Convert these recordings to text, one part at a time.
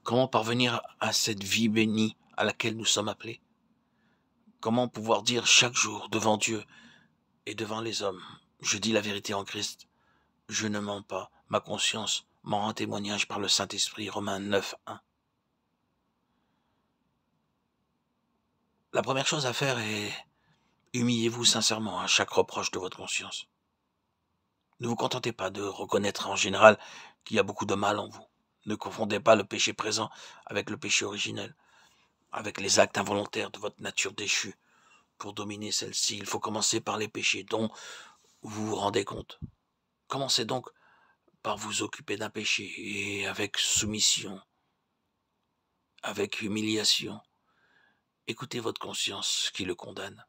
Comment parvenir à cette vie bénie à laquelle nous sommes appelés? Comment pouvoir dire chaque jour devant Dieu et devant les hommes, je dis la vérité en Christ, je ne mens pas, ma conscience m'en rend témoignage par le Saint-Esprit, Romains 9, 1. La première chose à faire est humiliez-vous sincèrement à chaque reproche de votre conscience. Ne vous contentez pas de reconnaître en général qu'il y a beaucoup de mal en vous. Ne confondez pas le péché présent avec le péché originel, avec les actes involontaires de votre nature déchue. Pour dominer celle-ci, il faut commencer par les péchés dont vous vous rendez compte. Commencez donc par vous occuper d'un péché et avec soumission, avec humiliation. Écoutez votre conscience qui le condamne.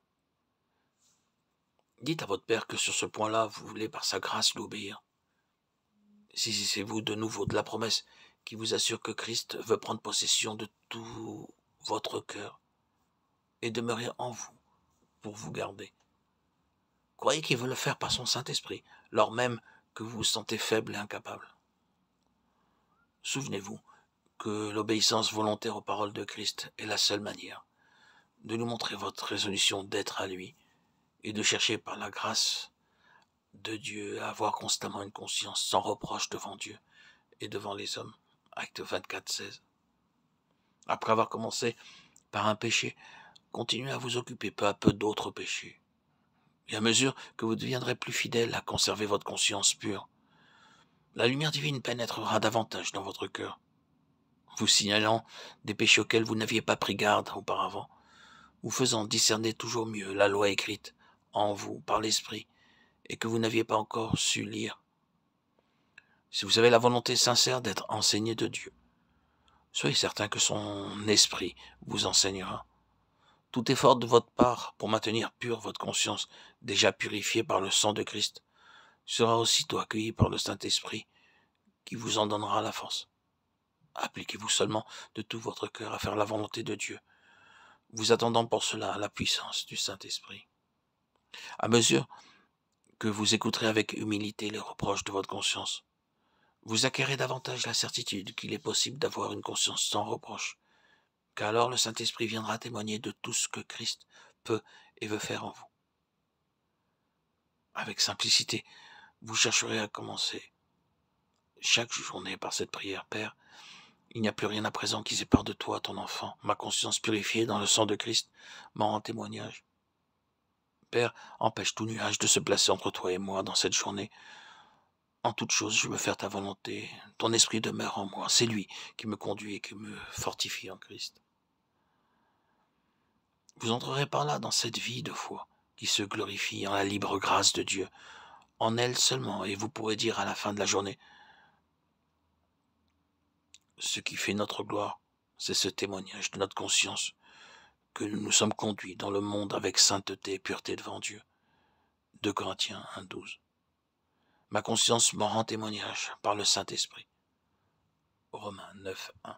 Dites à votre Père que sur ce point-là, vous voulez par sa grâce l'obéir. Saisissez-vous de nouveau de la promesse qui vous assure que Christ veut prendre possession de tout votre cœur et demeurer en vous pour vous garder. Croyez qu'il veut le faire par son Saint-Esprit, lors même que vous vous sentez faible et incapable. Souvenez-vous que l'obéissance volontaire aux paroles de Christ est la seule manière de nous montrer votre résolution d'être à lui et de chercher par la grâce de Dieu à avoir constamment une conscience sans reproche devant Dieu et devant les hommes. Acte 24, 16. Après avoir commencé par un péché, continuez à vous occuper peu à peu d'autres péchés. Et à mesure que vous deviendrez plus fidèle à conserver votre conscience pure, la lumière divine pénétrera davantage dans votre cœur, vous signalant des péchés auxquels vous n'aviez pas pris garde auparavant, vous faisant discerner toujours mieux la loi écrite en vous par l'Esprit et que vous n'aviez pas encore su lire. Si vous avez la volonté sincère d'être enseigné de Dieu, soyez certain que son esprit vous enseignera. Tout effort de votre part pour maintenir pure votre conscience, déjà purifiée par le sang de Christ, sera aussitôt accueilli par le Saint-Esprit qui vous en donnera la force. Appliquez-vous seulement de tout votre cœur à faire la volonté de Dieu, vous attendant pour cela à la puissance du Saint-Esprit. À mesure que vous écouterez avec humilité les reproches de votre conscience, vous acquérez davantage la certitude qu'il est possible d'avoir une conscience sans reproche, car alors le Saint-Esprit viendra témoigner de tout ce que Christ peut et veut faire en vous. Avec simplicité, vous chercherez à commencer chaque journée par cette prière. Père, il n'y a plus rien à présent qui sépare de toi, ton enfant. Ma conscience purifiée dans le sang de Christ m'en rend témoignage. Père, empêche tout nuage de se placer entre toi et moi dans cette journée. En toute chose, je veux faire ta volonté. Ton esprit demeure en moi. C'est lui qui me conduit et qui me fortifie en Christ. Vous entrerez par là dans cette vie de foi qui se glorifie en la libre grâce de Dieu, en elle seulement, et vous pourrez dire à la fin de la journée, ce qui fait notre gloire, c'est ce témoignage de notre conscience, que nous nous sommes conduits dans le monde avec sainteté et pureté devant Dieu. 2 Corinthiens 1, 12. Ma conscience m'en rend témoignage par le Saint-Esprit. Romains 9, 1.